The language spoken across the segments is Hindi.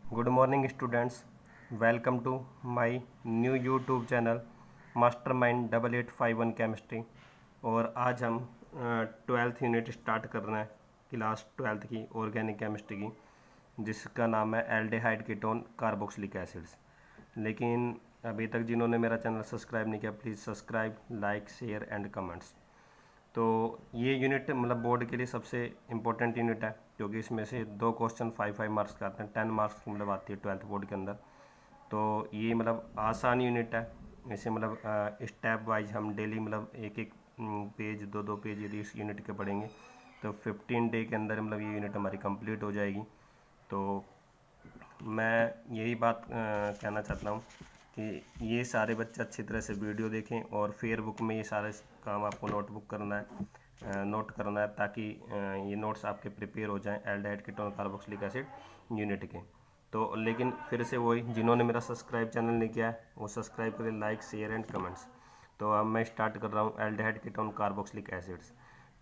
Good morning students, welcome to my new YouTube channel mastermind 8851 chemistry. और आज हम 12th यूनिट स्टार्ट कर रहे हैं, क्लास 12th की ऑर्गेनिक केमिस्ट्री की, जिसका नाम है एल्डिहाइड कीटोन कार्बोक्सिलिक एसिड्स। लेकिन अभी तक जिन्होंने मेरा चैनल सब्सक्राइब नहीं किया, please subscribe, like, share and comments. तो ये यूनिट मतलब बोर्ड के लिए सबसे इम्पोर्टेंट यूनिट है, क्योंकि इसमें से 2 क्वेश्चन 5 मार्क्स के आते हैं, 10 मार्क्स की मतलब आती है 12th बोर्ड के अंदर। तो ये मतलब आसान यूनिट है। इसे मतलब स्टेप वाइज हम डेली मतलब एक एक पेज, 2 पेज यदि इस यूनिट के पढ़ेंगे तो 15 डे के अंदर मतलब ये यूनिट हमारी कंप्लीट हो जाएगी। तो मैं यही बात कहना चाहता हूँ कि ये सारे बच्चे अच्छी तरह से वीडियो देखें और फेयरबुक में ये सारे काम आपको नोटबुक करना है, नोट करना है, ताकि ये नोट्स आपके प्रिपेयर हो जाएं aldehyde ketone carboxylic acid unit के। तो लेकिन फिर से वही, जिन्होंने मेरा सब्सक्राइब चैनल नहीं किया है वो सब्सक्राइब करें, लाइक, शेयर एंड कमेंट्स। तो अब मैं स्टार्ट कर रहा हूँ एल्डिहाइड कीटोन कार्बोक्सिलिक एसिड्स।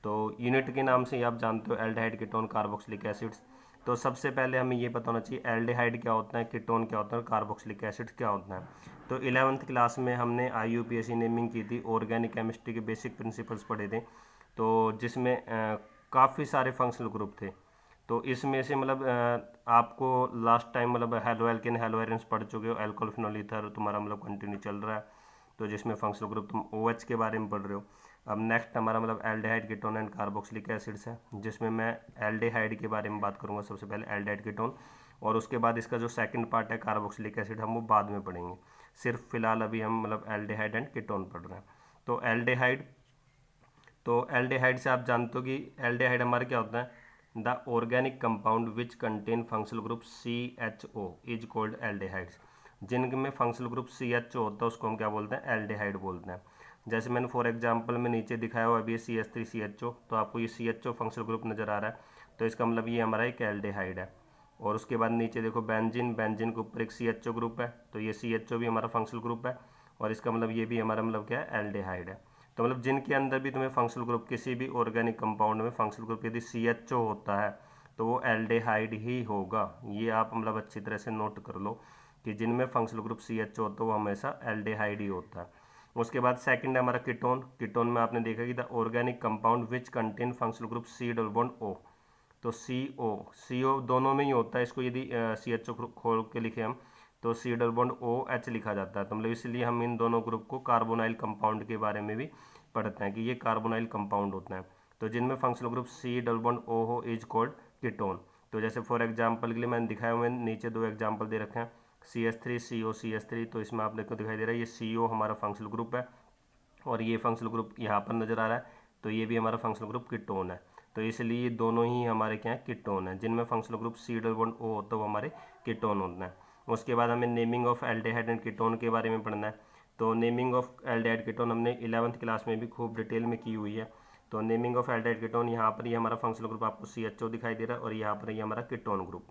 तो यूनिट के नाम से ही आप जानते हो एल्डिहाइड कीटोन कार्बोक्सिलिक एसिड्स। तो सबसे पहले हमें ये पता होना चाहिए एल्डिहाइड क्या होता है, कीटोन क्या होता है, कार्बोक्सिलिक एसिड क्या होता है। तो 11th क्लास में हमने IUPAC नेमिंग की थी, ऑर्गेनिक केमिस्ट्री के बेसिक प्रिंसिपल्स पढ़े थे, तो जिसमें काफ़ी सारे फंक्शनल ग्रुप थे। तो इसमें से मतलब आपको लास्ट टाइम मतलब हेलो एल्केन हेलो एरेंस पढ़ चुके हो, एल्कोहल फिनोल ईथर तुम्हारा मतलब कंटिन्यू चल रहा है, तो जिसमें फंक्शनल ग्रुप तुम OH के बारे में पढ़ रहे हो। अब नेक्स्ट हमारा मतलब aldehyde ketone and carboxylic acids है, जिसमें मैं एल्डिहाइड के बारे में बात करूंगा सबसे पहले, एल्डिहाइड कीटोन, और उसके बाद इसका जो सेकंड पार्ट है कार्बोक्सिलिक एसिड हम वो बाद में पढ़ेंगे। सिर्फ फिलहाल अभी हम मतलब एल्डिहाइड एंड कीटोन पढ़ रहे हैं। तो एल्डिहाइड से आप जानते हो कि एल्डिहाइड हमारे क्या होता है, the organic compound which contain functional group CHO is called aldehydes. जिनमें फंक्शनल ग्रुप CHO होता है उसको हम क्या बोलते हैं, एल्डिहाइड बोलते हैं। जैसे मैंने फॉर एग्जांपल में नीचे दिखाया हुआ अभी CH3CHO, तो आपको ये CHO फंक्शनल ग्रुप नज़र आ रहा है, तो इसका मतलब ये हमारा एक एल्डिहाइड है। और उसके बाद नीचे देखो बेंजीन, बेंजीन के ऊपर एक CHO ग्रुप है, तो ये CHO भी हमारा फंक्शनल ग्रुप है, और इसका मतलब ये भी हमारा मतलब क्या है, एल्डिहाइड है। तो मतलब जिनके अंदर भी तुम्हें फंक्शनल ग्रुप, किसी भी ऑर्गेनिक कंपाउंड में फंक्शनल ग्रुप यदि CHO होता है तो वो एल्डिहाइड ही होगा। ये आप मतलब अच्छी तरह से नोट कर लो कि जिनमें फंक्शनल ग्रुप CHO होता है वो हमेशा एल्डिहाइड ही होता है। उसके बाद सेकंड है हमारा कीटोन। कीटोन में आपने देखा कि the organic compound which contain functional group C double bond O। तो CO दोनों में ही होता है, इसको यदि CHO खोल के लिखे हम तो C डबल बॉन्ड OH लिखा जाता है। तो मतलब इसलिए हम इन दोनों ग्रुप को कार्बोनाइल कंपाउंड के बारे में भी पढ़ते हैं कि ये कार्बोनाइल कंपाउंड होते हैं। तो जिनमें functional group C double bond O हो इज कॉल्ड कीटोन। तो जैसे फॉर एग्जांपल के लिए मैंने दिखाया हुआ है, नीचे 2 एग्जांपल दे रखे हैं, CH3CO CH3, तो इसमें आपको दिखाई दे रहा है ये CO हमारा फंक्शनल ग्रुप है, और ये फंक्शनल ग्रुप यहाँ पर नज़र आ रहा है, तो ये भी हमारा फंक्शनल ग्रुप कीटोन है। तो इसलिए ये दोनों ही हमारे क्या है, कीटोन है। जिनमें functional group C double bond O होता है वो हमारे कीटोन होते हैं। उसके बाद हमें naming of aldehyde and ketone के बारे में पढ़ना है। तो नेमिंग ऑफ एल्डिहाइड कीटोन हमने 11th क्लास में भी खूब डिटेल में की हुई है। तो नेमिंग ऑफ एल्डिहाइड कीटोन, यहाँ पर ये हमारा फंक्शनल ग्रुप आपको CHO दिखाई दे रहा है, और यहाँ पर ये हमारा कीटोन ग्रुप।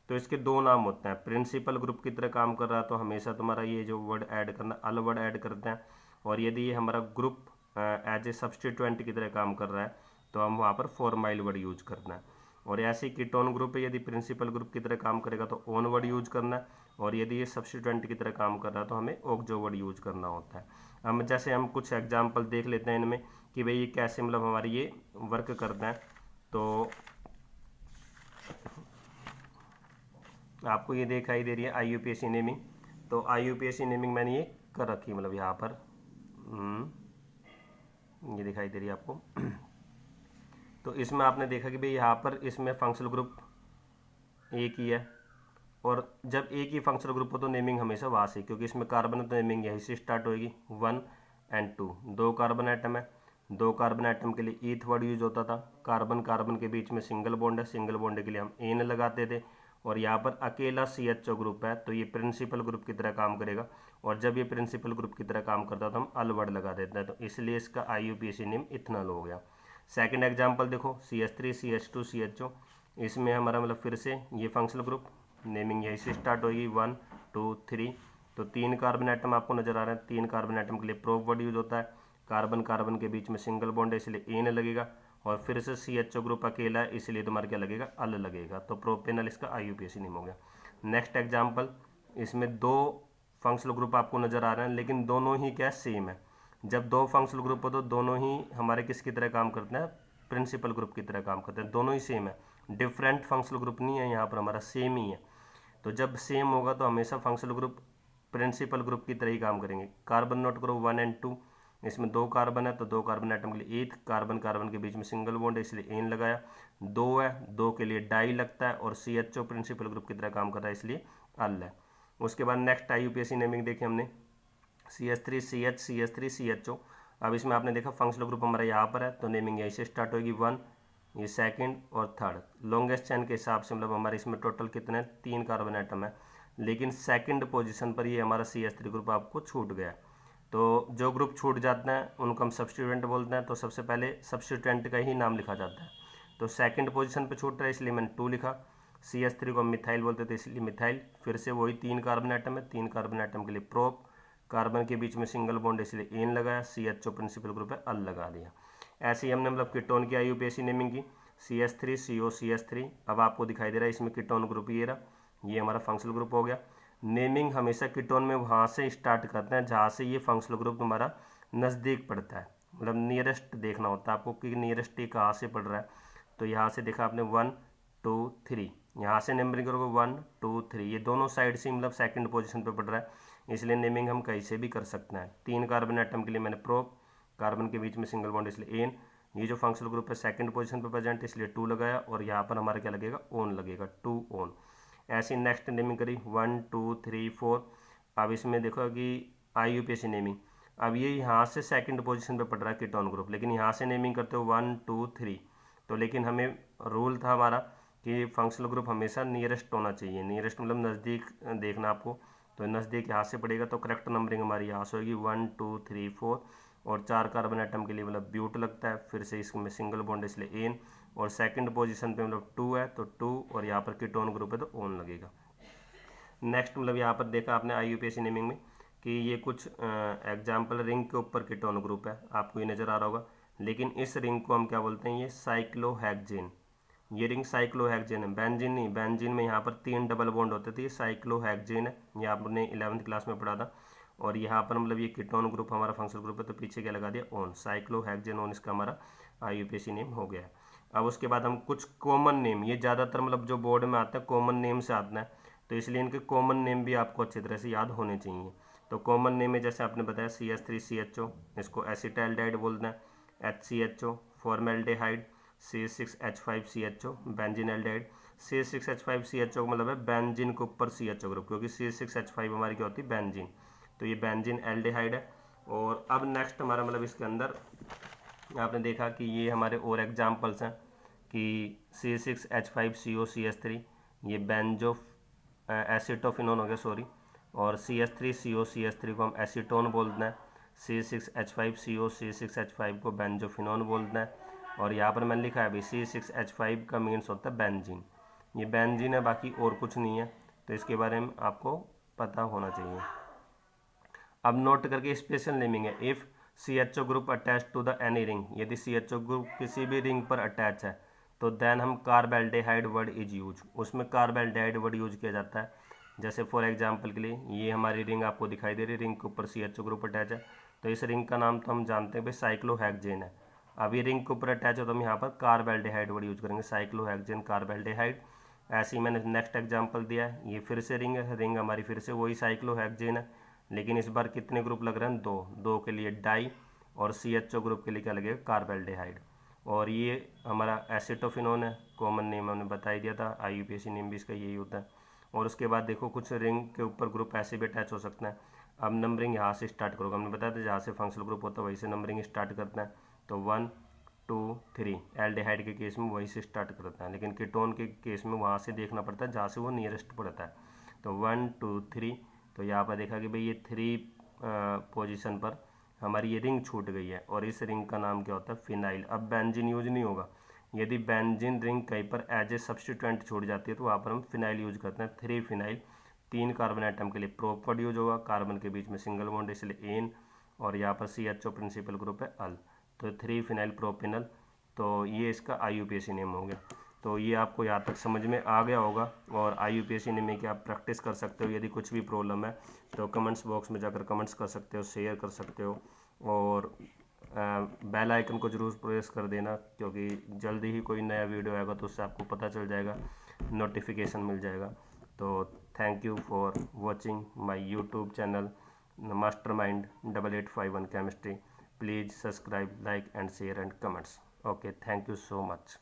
तो इसके 2 नाम होते हैं, प्रिंसिपल ग्रुप की तरह काम कर रहा है तो हमेशा तुम्हारा ये जो वर्ड ऐड करना, अल वर्ड ऐड करते हैं, और यदि ये हमारा ग्रुप एज ए सब्सटीट्यूएंट की तरह काम कर रहा है तो हम वहाँ पर फॉर्माइल वर्ड यूज करना है। और ऐसे ही कीटोन ग्रुप है, यदि प्रिंसिपल ग्रुप की तरह काम करेगा तो ओन वर्ड यूज करना है, और यदि ये सब्सटीट्यूएंट की तरह काम कर रहा है तो हमें ऑक्सो वर्ड यूज करना होता है। हम जैसे हम कुछ एग्जांपल देख लेते हैं इनमें कि भाई ये कैसे मतलब हमारी ये वर्क करते हैं। तो आपको ये दिखाई दे रही है IUPAC नेमिंग। तो IUPAC नेमिंग मैंने ये कर रखी मतलब यहाँ पर ये दिखाई दे रही है आपको। तो इसमें आपने देखा कि भाई यहाँ पर इसमें फंक्शनल ग्रुप एक ही है, और जब एक ही फंक्शनल ग्रुप हो तो नेमिंग हमेशा वहाँ से, क्योंकि इसमें कार्बन है तो नेमिंग यहीं से स्टार्ट होगी। 1 और 2 2 कार्बन आइटम है, 2 कार्बन आइटम के लिए ईथ वर्ड यूज होता था। कार्बन कार्बन के बीच में सिंगल बॉन्ड है, सिंगल बॉन्ड के लिए हम एन लगाते थे। और यहाँ पर अकेला CHO ग्रुप है तो ये प्रिंसिपल ग्रुप की तरह काम करेगा, और जब ये प्रिंसिपल ग्रुप की तरह काम करता है तो हम अल वर्ड लगा देते हैं, तो इसलिए इसका IUPAC नेम इथेनॉल हो गया। सेकंड एग्जांपल देखो, CH3 CH2 CHO, इसमें हमारा मतलब फिर से ये फंक्शनल ग्रुप, नेमिंग यहीं से स्टार्ट होगी 1 2 3। तो 3 कार्बन आइटम आपको नजर आ रहा है, 3 कार्बन आइटम के लिए प्रोप वर्ड यूज होता है। कार्बन कार्बन के बीच में सिंगल बॉन्ड है इसलिए एन लगेगा, और फिर से CHO ग्रुप अकेला है इसलिए तुम्हारा क्या लगेगा, अल लगेगा। तो प्रोपेनल इसका IUPAC नेम हो गया। नेक्स्ट एग्जाम्पल, इसमें 2 फंक्शनल ग्रुप आपको नज़र आ रहे हैं, लेकिन दोनों ही क्या सेम है। जब 2 फंक्शनल ग्रुप हो तो दोनों ही हमारे किसकी तरह काम करते हैं, प्रिंसिपल ग्रुप की तरह काम करते हैं, दोनों ही सेम है, डिफरेंट फंक्शनल ग्रुप नहीं है यहाँ पर, हमारा सेम ही है। तो जब सेम होगा तो हमेशा फंक्शनल ग्रुप प्रिंसिपल ग्रुप की तरह ही काम करेंगे। कार्बन नोट करो 1 और 2, इसमें 2 कार्बन है तो 2 कार्बन एटम के लिए 1 कार्बन कार्बन के बीच में सिंगल बॉन्ड है इसलिए एन लगाया। 2 है, 2 के लिए डाई लगता है और CHO प्रिंसिपल ग्रुप की तरह काम कर रहा है इसलिए अल है। उसके बाद नेक्स्ट IUPAC नेमिंग देखी हमने, CH3 CH CH3 CHO। अब इसमें आपने देखा फंक्शनल ग्रुप हमारा यहाँ पर है तो नेमिंग यहीं से स्टार्ट होगी 1, ये सेकंड और थर्ड। लॉन्गेस्ट चेन के हिसाब से मतलब हमारे इसमें टोटल कितने 3 कार्बन एटम है, लेकिन सेकंड पोजीशन पर ये हमारा CH3 ग्रुप आपको छूट गया। तो जो ग्रुप छूट जाते हैं उनको हम सब्स्टिट्यूएंट बोलते हैं, तो सबसे पहले सब्स्टिट्यूएंट का ही नाम लिखा जाता है। तो सेकंड पोजीशन पे छूट रहा है इसलिए मैंने 2 लिखा। CH3 को हम मिथाइल बोलते थे इसलिए मिथाइल। फिर से वही 3 कार्बन एटम है, 3 कार्बन एटम के लिए प्रोप, कार्बन के बीच में सिंगल बॉन्ड इसलिए एन लगाया, CHO प्रिंसिपल ग्रुप है अल लगा दिया। ऐसे ही हमने मतलब कीटोन की IUPAC नेमिंग की, CH3 CO CH3। अब आपको दिखाई दे रहा है इसमें कीटोन ग्रुप ये रहा, ये हमारा फंक्शनल ग्रुप हो गया। नेमिंग हमेशा कीटोन में वहाँ से स्टार्ट करते हैं जहाँ से ये फंक्शनल ग्रुप हमारा नज़दीक पड़ता है, मतलब नियरेस्ट देखना होता है आपको कि नियरेस्ट ये कहाँ से पड़ रहा है। तो यहाँ से देखा आपने 1 2 3, यहाँ से नंबरिंग करोगे 1 2 3, ये दोनों साइड से मतलब सेकंड पोजीशन पे पड़ रहा है इसलिए नेमिंग हम कहीं से भी कर सकते हैं। 3 कार्बन एटम के लिए मैंने प्रोप, कार्बन के बीच में सिंगल बॉन्ड इसलिए एन, ये जो फंक्शनल ग्रुप है सेकंड पोजीशन पे प्रेजेंट इसलिए 2 लगाया और यहाँ पर हमारा क्या लगेगा ओन लगेगा, 2 ओन। ऐसी नेक्स्ट नेमिंग करी 1 2 3 4। अब इसमें देखो कि IUPAC नेमिंग, अब ये यहाँ से सेकंड पोजीशन पे पड़ रहा है कीटोन ग्रुप, लेकिन यहाँ से नेमिंग करते हो 1 2 3। तो लेकिन हमें रूल था हमारा कि फंक्शनल ग्रुप हमेशा नियरेस्ट होना चाहिए, नियरेस्ट मतलब नज़दीक देखना आपको, तो नज़दीक यहाँ से पड़ेगा तो करेक्ट नंबरिंग हमारी यहाँ से होगी 1 2 3 4। और 4 कार्बन एटम के लिए मतलब ब्यूट लगता है, फिर से इसमें सिंगल बॉन्ड इसलिए एन, और सेकंड पोजीशन पे मतलब 2 है तो 2, और यहाँ पर कीटोन ग्रुप है तो ओन लगेगा। नेक्स्ट मतलब यहाँ पर देखा आपने IUPAC नेमिंग में कि ये कुछ एग्जाम्पल रिंग के ऊपर कीटोन ग्रुप है, आपको ये नज़र आ रहा होगा, लेकिन इस रिंग को हम क्या बोलते हैं, ये साइक्लोहेक्सेन। ये रिंग साइक्लोहेक्सेन है, बेंजीन नहीं। बेंजीन में यहाँ पर 3 डबल बॉन्ड होते थे, ये साइक्लोहेक्सेन है, ये आपने 11th क्लास में पढ़ा था। और यहाँ पर मतलब ये कीटोन ग्रुप हमारा फंक्शनल ग्रुप है तो पीछे क्या लगा दिया ओन, साइक्लोहेक्सेन ओन, इसका हमारा IUPAC नेम हो गया। अब उसके बाद हम कुछ कॉमन नेम, ये ज़्यादातर मतलब जो बोर्ड में आता है कॉमन नेम से आता है, तो इसलिए इनके कॉमन नेम भी आपको अच्छी तरह से याद होने चाहिए। तो कॉमन नेम में जैसे आपने बताया CH3 CHO, इसको एसिटाल्डिहाइड बोलना है, HCHO formaldehyde, C6H5 CHO बेंजीनल्डिहाइड। C6H5 CHO का मतलब है बेंजीन के ऊपर CHO ग्रुप, क्योंकि C6H5 हमारी क्या होती है बेंजीन, तो ये बेंजीन एल्डिहाइड है। और अब नेक्स्ट हमारा मतलब इसके अंदर आपने देखा कि ये हमारे और एग्जाम्पल्स हैं कि C6H5CO CH3, ये बेंजो एसिटोफिनोन हो गया सॉरी, और CH3CO CH3 को हम एसीटोन बोलते हैं, C6H5CO C6H5 को बेंजोफिनोन बोलते हैं। और यहाँ पर मैंने लिखा है अभी C6H5 का मीन्स होता है बेंजीन, ये बेंजीन है बाकी और कुछ नहीं है, तो इसके बारे में आपको पता होना चाहिए। अब नोट करके स्पेशल नेमिंग है, if CHO group attach to the any ring, यदि CHO ग्रुप किसी भी रिंग पर अटैच है तो देन हम कार्बेल्डिहाइड वर्ड इज यूज, उसमें कार्बेल्डिहाइड वर्ड यूज किया जाता है। जैसे फॉर एग्जांपल के लिए ये हमारी रिंग आपको दिखाई दे रही है, रिंग के ऊपर CHO ग्रुप अटैच है, तो इस रिंग का नाम तो हम जानते हैं भाई साइक्लोहेक्सेन है। अब ये रिंग के ऊपर अटैच है तो हम यहाँ पर कार्बेल्डिहाइड वर्ड यूज करेंगे, साइक्लोहेक्सेन कार्बेल्डिहाइड। ऐसे ही मैंने नेक्स्ट एग्जाम्पल दिया है, ये फिर से रिंग है, रिंग हमारी फिर से वही साइक्लोहेक्सेन है, लेकिन इस बार कितने ग्रुप लग रहे हैं, 2, 2 के लिए डाई और CHO ग्रुप के लिए क्या लगेगा कार्बेल्डिहाइड। और ये हमारा एसिटोफिनोन है, कॉमन नेम हमने बता ही दिया था, IUPAC नेम भी इसका यही होता है। और उसके बाद देखो कुछ रिंग के ऊपर ग्रुप ऐसे भी अटैच हो सकते हैं। अब नंबरिंग यहाँ से स्टार्ट करोगे, हमने बताया था जहाँ से फंक्शनल ग्रुप होता है वहीं से नंबरिंग स्टार्ट करते हैं, तो 1 2 3 एल्डिहाइड के केस में वहीं से स्टार्ट करता है, लेकिन कीटोन के केस में वहाँ से देखना पड़ता है जहाँ से वो नियरेस्ट पड़ता है। तो 1 2 3, तो यहाँ पर देखा कि भाई ये 3 पोजीशन पर हमारी ये रिंग छूट गई है, और इस रिंग का नाम क्या होता है फिनाइल। अब बेंजीन यूज नहीं होगा, यदि बेंजीन रिंग कहीं पर एज ए सब्स्टिट्यूएंट छूट जाती है तो वहाँ पर हम फिनाइल यूज करते हैं, 3 फिनाइल। 3 कार्बन आइटम के लिए प्रोप वर्ड यूज होगा, कार्बन के बीच में सिंगल बॉन्ड इसलिए एन, और यहाँ पर CHO प्रिंसिपल ग्रुप है अल, तो 3 फिनाइल प्रोपिनल, तो ये इसका IUPAC नेम हो गया। तो ये आपको यहाँ तक समझ में आ गया होगा। और IUPAC में कि आप प्रैक्टिस कर सकते हो। यदि कुछ भी प्रॉब्लम है तो कमेंट्स बॉक्स में जाकर कमेंट्स कर सकते हो, शेयर कर सकते हो, और बेल आइकन को ज़रूर प्रेस कर देना, क्योंकि जल्दी ही कोई नया वीडियो आएगा तो उससे आपको पता चल जाएगा, नोटिफिकेशन मिल जाएगा। तो thank you for watching my YouTube channel Mastermind 8851 Chemistry. Please subscribe, like and share and comments. Okay, thank you so much.